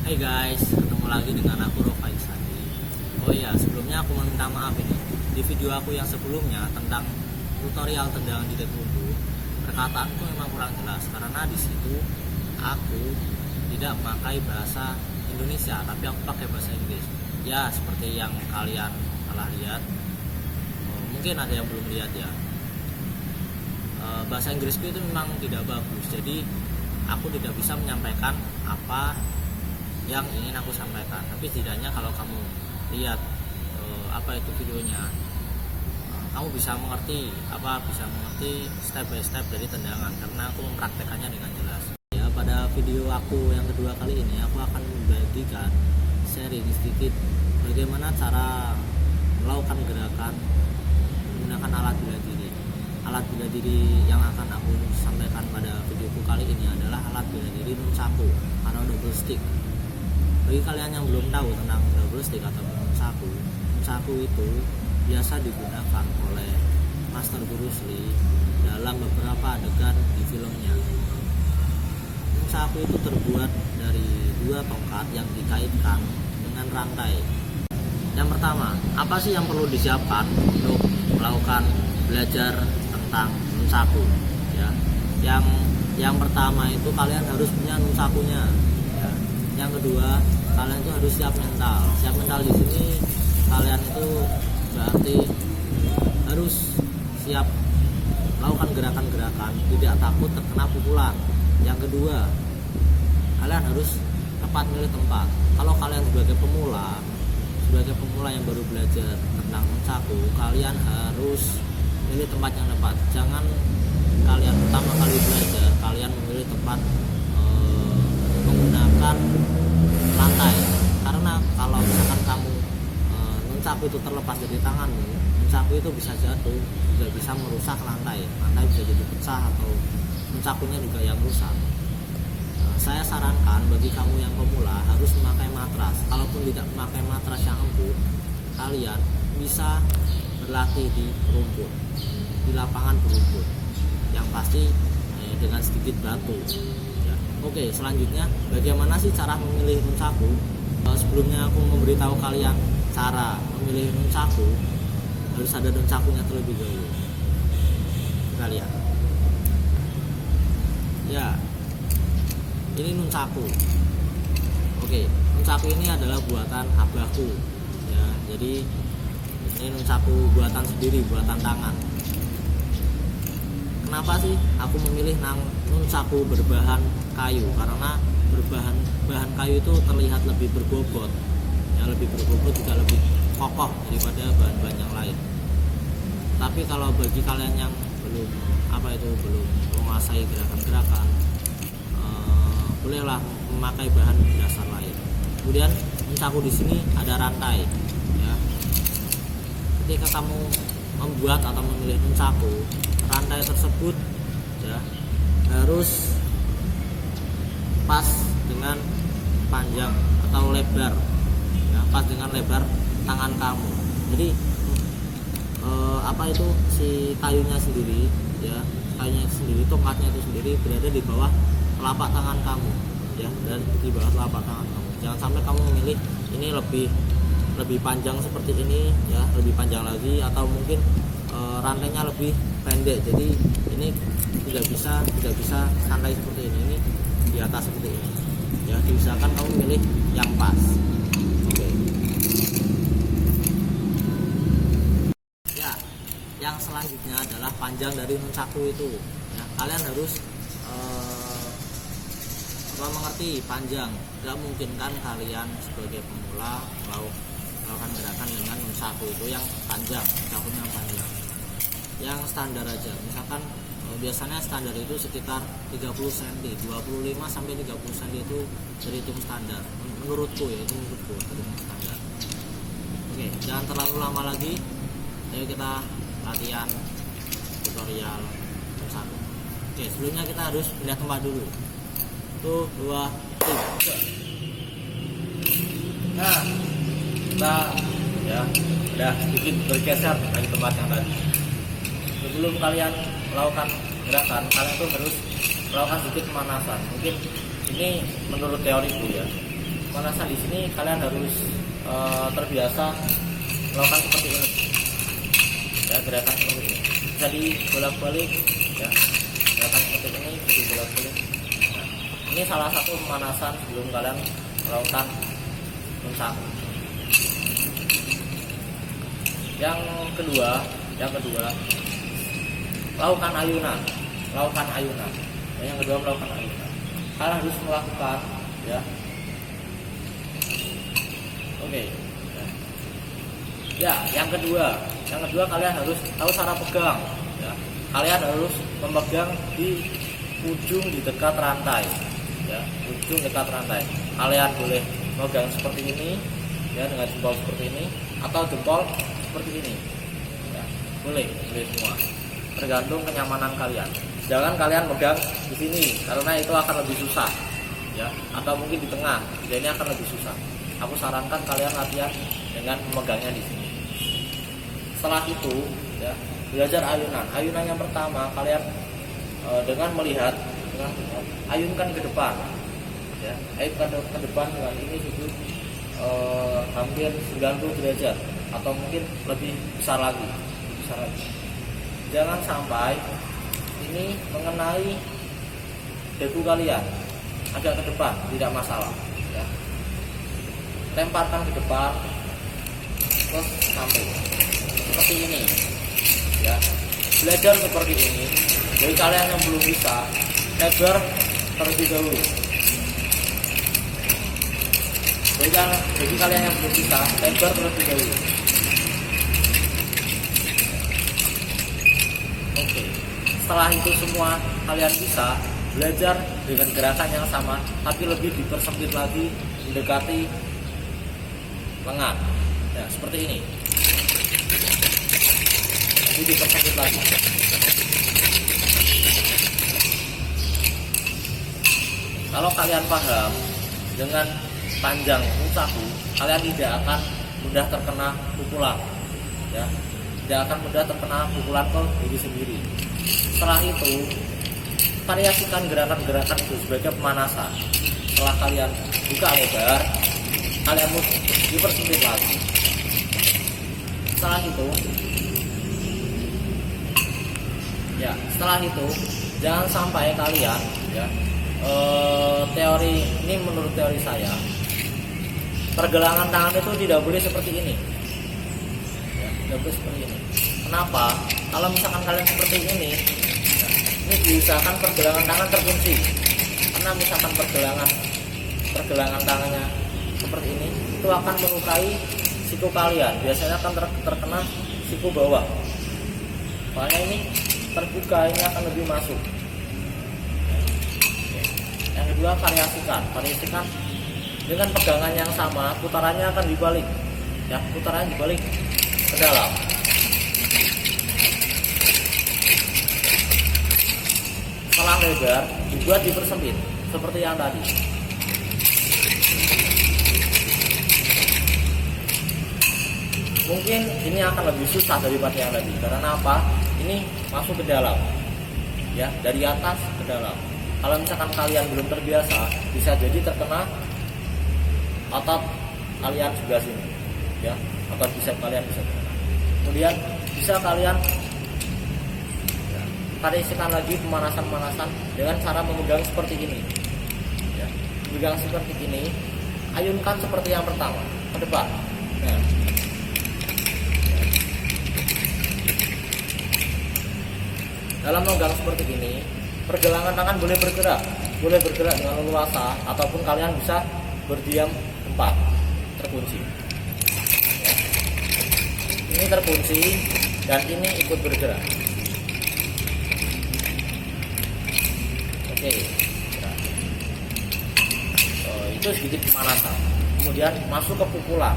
Hai guys, ketemu lagi dengan aku Rofai Sandi. Oh iya, sebelumnya aku meminta maaf ini. Di video aku yang sebelumnya tentang tutorial tendangan di taekwondo, perkataanku memang kurang jelas karena di situ aku tidak memakai bahasa Indonesia, tapi aku pakai bahasa Inggris. Ya, seperti yang kalian telah lihat. Mungkin ada yang belum lihat ya. Bahasa Inggrisku itu memang tidak bagus, jadi aku tidak bisa menyampaikan apa yang ingin aku sampaikan. Tapi setidaknya kalau kamu lihat apa itu videonya, kamu bisa mengerti step by step dari tendangan karena aku mempraktekannya dengan jelas. Ya, pada video aku yang kedua kali ini aku akan membagikan sharing sedikit bagaimana cara melakukan gerakan menggunakan alat bela diri. Alat bela diri yang akan aku sampaikan pada videoku kali ini adalah alat bela diri nunchaku atau double stick. Bagi kalian yang belum tahu tentang double stick atau nunchaku itu biasa digunakan oleh Master Bruce Lee dalam beberapa adegan di filmnya. Nunchaku itu terbuat dari dua tongkat yang dikaitkan dengan rantai. Yang pertama, apa sih yang perlu disiapkan untuk melakukan belajar tentang nunchaku? Ya, yang pertama itu kalian harus punya nunchakunya. Ya. Yang kedua, kalian itu harus siap mental. Siap mental di sini kalian itu berarti harus siap melakukan gerakan-gerakan, tidak takut terkena pukulan. Yang kedua, kalian harus tepat milih tempat. Kalau kalian sebagai pemula yang baru belajar tentang nunchaku, kalian harus milih tempat yang tepat. Jangan kalian pertama kali belajar kalian memilih tempat menggunakan lantai, karena kalau misalkan kamu nunchaku itu terlepas dari tanganmu, nunchaku itu bisa jatuh, juga bisa merusak lantai bisa jadi pecah atau nunchakunya juga yang rusak. Saya sarankan bagi kamu yang pemula harus memakai matras. Kalaupun tidak memakai matras yang empuk, kalian bisa berlatih di rumput, di lapangan berumput, yang pasti dengan sedikit batu. Ya. Oke, selanjutnya bagaimana sih cara memilih nunchaku? Sebelumnya aku memberitahu kalian cara memilih nunchaku, harus ada nunchakunya terlebih dahulu. Kita lihat. Ya, ini nunchaku. Oke, nunchaku ini adalah buatan abahku. Ya, jadi ini nunchaku buatan sendiri, buatan tangan. Kenapa sih aku memilih nunchaku berbahan kayu? Karena bahan kayu itu terlihat lebih berbobot. Ya, lebih berbobot juga lebih kokoh daripada bahan-bahan yang lain. Tapi kalau bagi kalian yang belum menguasai gerakan-gerakan, bolehlah memakai bahan dasar lain. Kemudian nunchaku di sini ada rantai. Ya. Ketika kamu membuat atau memilih nunchaku, rantai tersebut ya harus pas dengan panjang atau lebar, ya, pas dengan lebar tangan kamu. Jadi si kayunya sendiri, ya tongkatnya itu sendiri berada di bawah telapak tangan kamu, ya, dan di bawah telapak tangan kamu. Jangan sampai kamu memilih ini lebih panjang seperti ini, ya, lebih panjang lagi, atau mungkin rantainya lebih pendek. Jadi ini tidak bisa santai seperti ini di atas seperti ini. Ya, diusahakan kamu pilih yang pas. Oke. Ya, yang selanjutnya adalah panjang dari nunchaku itu. Ya, kalian harus mengerti panjang. Tidak mungkin kan kalian sebagai pemula melakukan gerakan dengan nunchaku itu yang panjang, nunchakunya yang panjang. Yang standar aja, misalkan biasanya standar itu sekitar 30 cm, 25 sampai 30 cm itu terhitung standar. Menurutku terhitung standar. Oke, jangan terlalu lama lagi. Ayo kita latihan tutorial nunchaku. Oke, sebelumnya kita harus pindah tempat dulu. 1, 2, 3. Nah, kita ya udah sedikit bergeser dari tempat yang tadi. Sebelum kalian melakukan gerakan, kalian tuh harus melakukan sedikit pemanasan. Mungkin ini menurut teoriku ya, pemanasan di sini kalian harus terbiasa melakukan seperti ini ya, gerakan seperti ini bisa dibolak-balik ya, gerakan seperti ini bisa dibolak-balik. Nah, ini salah satu pemanasan sebelum kalian melakukan munsaku. Yang kedua lakukan ayunan. Yang kedua melakukan ayunan. Kalian harus melakukan ya. Oke. Ya, yang kedua kalian harus tahu cara pegang ya. Kalian harus memegang di ujung di dekat rantai ya, ujung dekat rantai. Kalian boleh memegang seperti ini ya, dengan jempol seperti ini, atau jempol seperti ini ya. Boleh semua, tergantung kenyamanan kalian. Jangan kalian megang di sini karena itu akan lebih susah ya, atau mungkin di tengah, ini akan lebih susah. Aku sarankan kalian latihan dengan memegangnya di sini. Setelah itu ya, belajar ayunan. Ayunan yang pertama kalian dengan melihat ayunkan ke depan ya, ayunkan ke depan dengan ini sudut hampir 90 derajat atau mungkin lebih besar lagi. Jangan sampai ini mengenai dagu kalian, agak ke depan tidak masalah ya. Lemparkan ke depan terus sampai seperti ini ya. Belajar seperti ini. Bagi kalian yang belum bisa, lebar terlebih dahulu. Bagi kalian yang belum bisa, lebar terlebih dahulu. Oke. Setelah itu semua kalian bisa, belajar dengan gerakan yang sama, tapi lebih dipersempit lagi, mendekati lengan. Ya, seperti ini. Lebih dipersempit lagi. Kalau kalian paham dengan panjang munsaku, kalian tidak akan mudah terkena pukulan, ya, tidak akan mudah terkena pukulan ke diri sendiri. Setelah itu, variasikan gerakan-gerakan itu sebagai pemanasan. Setelah kalian buka lebar, kalian dipersempit lagi. Setelah itu, jangan sampai kalian, ya. Teori ini menurut teori saya, pergelangan tangan itu tidak boleh seperti ini ya, tidak boleh seperti ini. Kenapa? Kalau misalkan kalian seperti ini diusahakan pergelangan tangan terkunci, karena misalkan pergelangan tangannya seperti ini, itu akan melukai siku kalian. Biasanya akan terkena siku bawah, soalnya ini terbuka, ini akan lebih masuk. Yang kedua, variasikan dengan pegangan yang sama, putarannya akan dibalik ya, putarannya dibalik ke dalam. Setelah lebar dibuat dipersempit seperti yang tadi. Mungkin ini akan lebih susah daripada yang tadi, karena apa? Ini masuk ke dalam ya, dari atas ke dalam. Kalau misalkan kalian belum terbiasa, bisa jadi terkena otot kalian sebelah sini, ya, otot bicep kalian bisa terkena. Kemudian bisa kalian variasikan lagi pemanasan dengan cara memegang seperti ini, ya, memegang seperti ini, ayunkan seperti yang pertama ke depan. Nah, dalam memegang seperti ini, pergelangan tangan boleh bergerak dengan leluasa, ataupun kalian bisa berdiam tempat, terkunci. Ya. Ini terkunci dan ini ikut bergerak. Oke. Itu sedikit pemanasan. Kemudian masuk ke pukulan.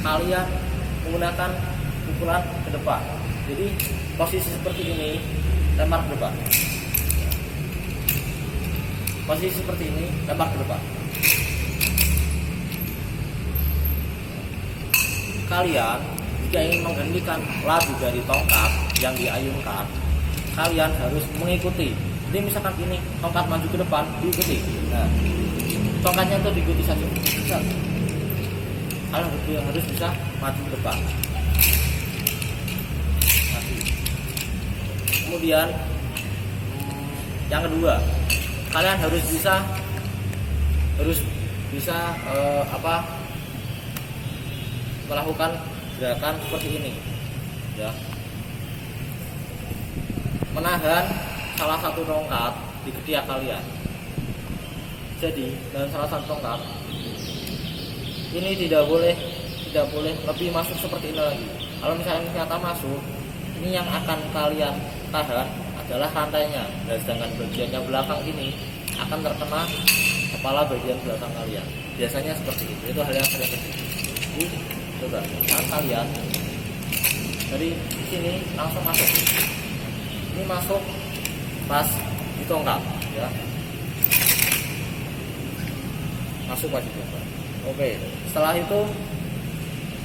Kalian menggunakan pukulan ke depan. Jadi posisi seperti ini, lempar ke depan. Posisi seperti ini, lempar ke depan. Kalian jika ingin menghentikan laju dari tongkat yang diayunkan, kalian harus mengikuti Jadi misalkan ini tongkat maju ke depan, diikuti. Nah, tongkatnya itu diikuti saja. Bisa. Kalian harus bisa maju ke depan. Maju. Kemudian yang kedua, kalian harus bisa melakukan gerakan seperti ini, ya. Menahan salah satu tongkat di ketiak kalian. Jadi dalam salah satu tongkat ini tidak boleh lebih masuk seperti ini lagi. Kalau misalnya ternyata masuk, ini yang akan kalian tahan adalah rantainya. Dan sedangkan bagian yang belakang ini akan terkena kepala bagian belakang kalian. Biasanya seperti itu. Itu hal yang sering terjadi. Jadi coba tangan kalian dari sini langsung masuk. Ini masuk pas di tongkat, ya. Masuk pas di tongkat. Oke, setelah itu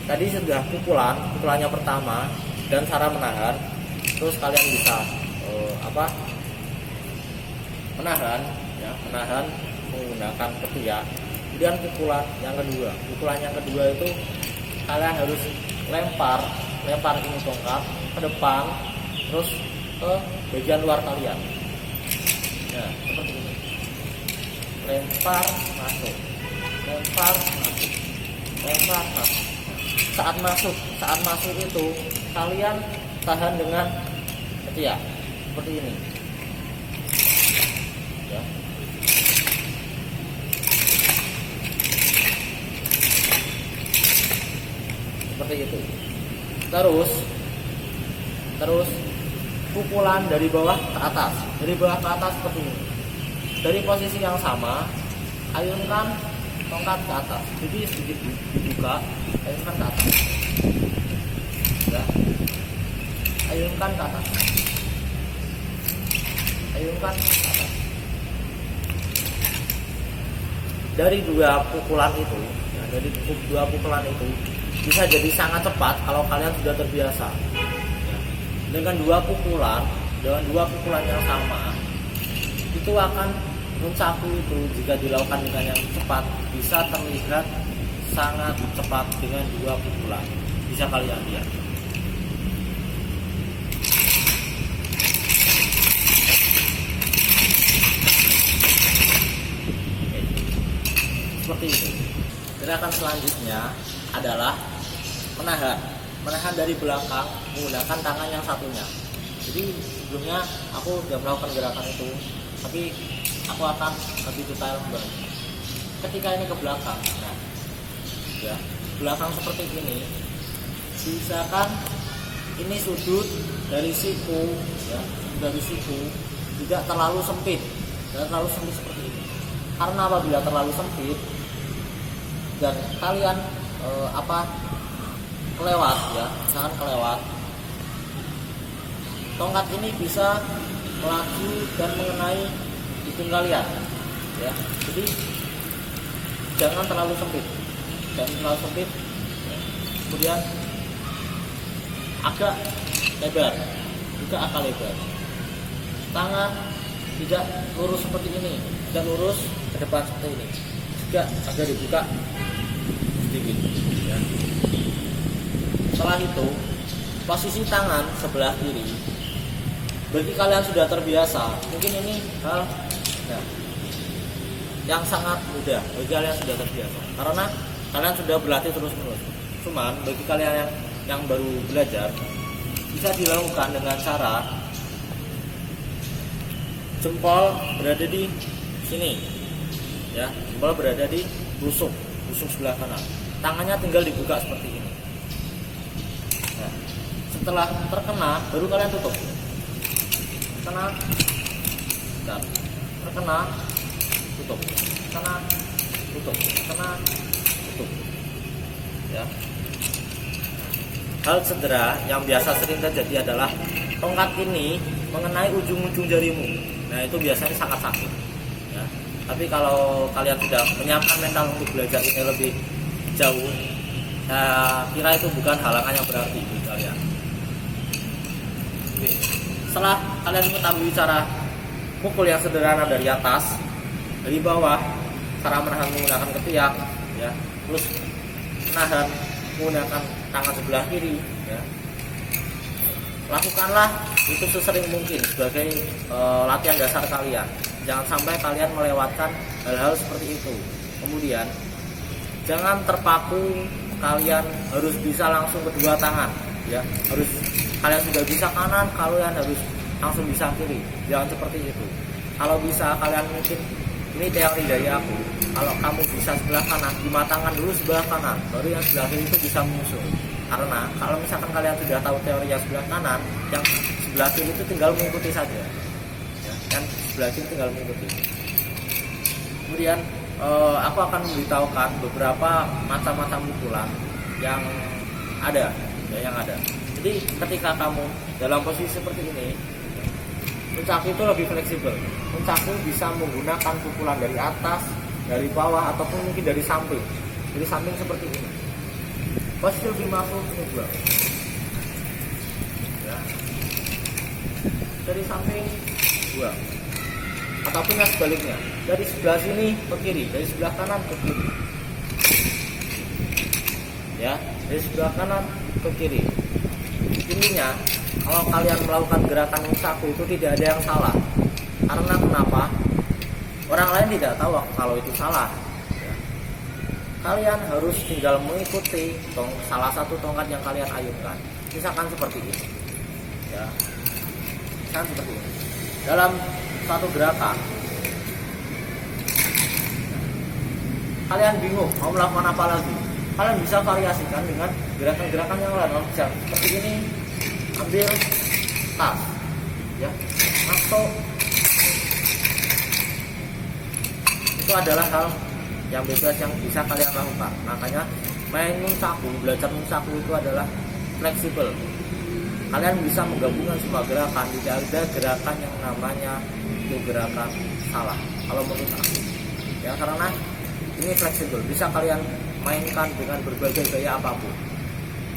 tadi sudah pukulannya pertama dan cara menahan. Terus kalian bisa menahan menggunakan ketiak. Kemudian pukulan yang kedua itu kalian harus lempar ini tongkat ke depan, terus ke bagian luar kalian. Nah, seperti ini. Lempar masuk. Saat masuk itu kalian tahan dengan ketiak seperti ini, ya. Seperti itu. Terus pukulan dari bawah ke atas seperti ini. Dari posisi yang sama, ayunkan tongkat ke atas, jadi sedikit dibuka, ayunkan ke atas, ya. Ayunkan ke atas. Dari dua pukulan itu bisa jadi sangat cepat kalau kalian sudah terbiasa, ya. Dengan dua pukulan yang sama, itu akan mencakup itu jika dilakukan dengan yang cepat bisa terlihat sangat cepat dengan dua pukulan. Bisa kalian lihat. Oke. Seperti itu. Gerakan selanjutnya adalah menahan dari belakang menggunakan tangan yang satunya. Jadi sebelumnya aku sudah melakukan gerakan itu, tapi aku akan lebih detail kembali. Ketika ini ke belakang, nah, ya, belakang seperti ini, misalkan ini sudut dari siku, ya, tidak terlalu sempit, seperti ini. Karena apabila terlalu sempit dan kalian kelewat, ya, jangan kelewat, tongkat ini bisa melaju dan mengenai hidung kalian, ya. Jadi jangan terlalu sempit, ya. Kemudian agak lebar, tangan tidak lurus seperti ini, tidak lurus ke depan seperti ini, juga agak dibuka sedikit, ya. Setelah itu posisi tangan sebelah kiri, bagi kalian sudah terbiasa, mungkin ini hal yang sangat mudah bagi kalian sudah terbiasa karena kalian sudah berlatih terus-menerus. Cuman bagi kalian yang baru belajar, bisa dilakukan dengan cara jempol berada di sini, ya, jempol berada di busuk sebelah kanan, tangannya tinggal dibuka seperti ini. Nah, setelah terkena baru kalian tutup. Terkena, tutup, ya. Hal cedera yang biasa sering terjadi adalah tongkat ini mengenai ujung-ujung jarimu. Nah, itu biasanya sangat sakit, ya. Tapi kalau kalian sudah menyiapkan mental untuk belajar ini lebih jauh, saya kira itu bukan halangan yang berarti bagi kalian. Oke. Setelah kalian mengetahui cara pukul yang sederhana dari atas, dari bawah, cara menahan menggunakan ketiak, ya, terus menahan menggunakan tangan sebelah kiri, ya. Lakukanlah itu sesering mungkin sebagai latihan dasar kalian. Jangan sampai kalian melewatkan hal-hal seperti itu. Kemudian jangan terpaku kalian harus bisa langsung kedua tangan, ya. Harus kalian sudah bisa kanan, kalian harus langsung bisa kiri. Jangan seperti itu. Kalau bisa kalian mungkin, ini teori dari aku, kalau kamu bisa sebelah kanan, dimatangkan dulu sebelah kanan, baru yang sebelah kiri itu bisa menyusul. Karena kalau misalkan kalian sudah tahu teori yang sebelah kanan, yang sebelah kiri itu tinggal mengikuti saja, ya, kan sebelah kiri tinggal mengikuti. Kemudian aku akan memberitahukan beberapa macam-macam pukulan yang ada, ya, yang ada. Jadi ketika kamu dalam posisi seperti ini, nunchaku itu lebih fleksibel. Nunchaku bisa menggunakan pukulan dari atas, dari bawah, ataupun mungkin dari samping. Dari samping seperti ini. Posisi lebih masuk ini dua. Ya. Dari samping dua. Ataupun yang sebaliknya. Dari sebelah sini ke kiri, dari sebelah kanan ke kiri. Ya, dari sebelah kanan ke kiri. Intinya, kalau kalian melakukan gerakan nunchaku itu tidak ada yang salah. Karena kenapa? Orang lain tidak tahu kalau itu salah. Ya. Kalian harus tinggal mengikuti salah satu tongkat yang kalian ayunkan. Misalkan seperti ini. Ya. Misalkan seperti ini. Dalam satu gerakan, kalian bingung mau melakukan apa lagi. Kalian bisa variasikan dengan gerakan-gerakan yang lain. Bisa seperti ini, ambil tas, ya, atau itu adalah hal yang bebas yang bisa kalian lakukan. Makanya main nunchaku, belajar nunchaku itu adalah fleksibel. Kalian bisa menggabungkan semua gerakan, tidak ada gerakan yang namanya itu gerakan salah. Kalau menurut aku, ya, karena ini fleksibel, bisa kalian mainkan dengan berbagai gaya apapun.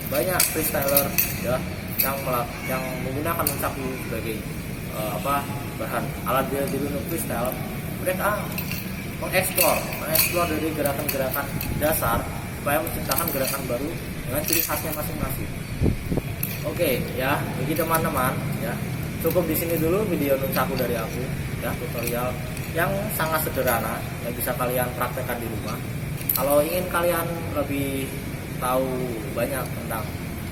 Banyak freestyler, ya, yang menggunakan nunchaku sebagai bahan alat bela diri untuk freestyle. Mereka mengeksplor dari gerakan-gerakan dasar supaya menciptakan gerakan baru dengan ciri khasnya masing-masing. Oke, ya, bagi teman-teman, ya, cukup di sini dulu video nunchaku dari aku, ya, tutorial yang sangat sederhana yang bisa kalian praktekkan di rumah. Kalau ingin kalian lebih tahu banyak tentang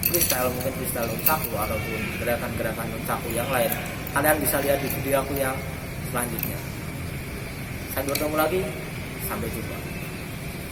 freestyle, mungkin freestyle nunchaku ataupun gerakan-gerakan nunchaku yang lain, kalian bisa lihat di video aku yang selanjutnya. Sampai bertemu lagi, sampai jumpa.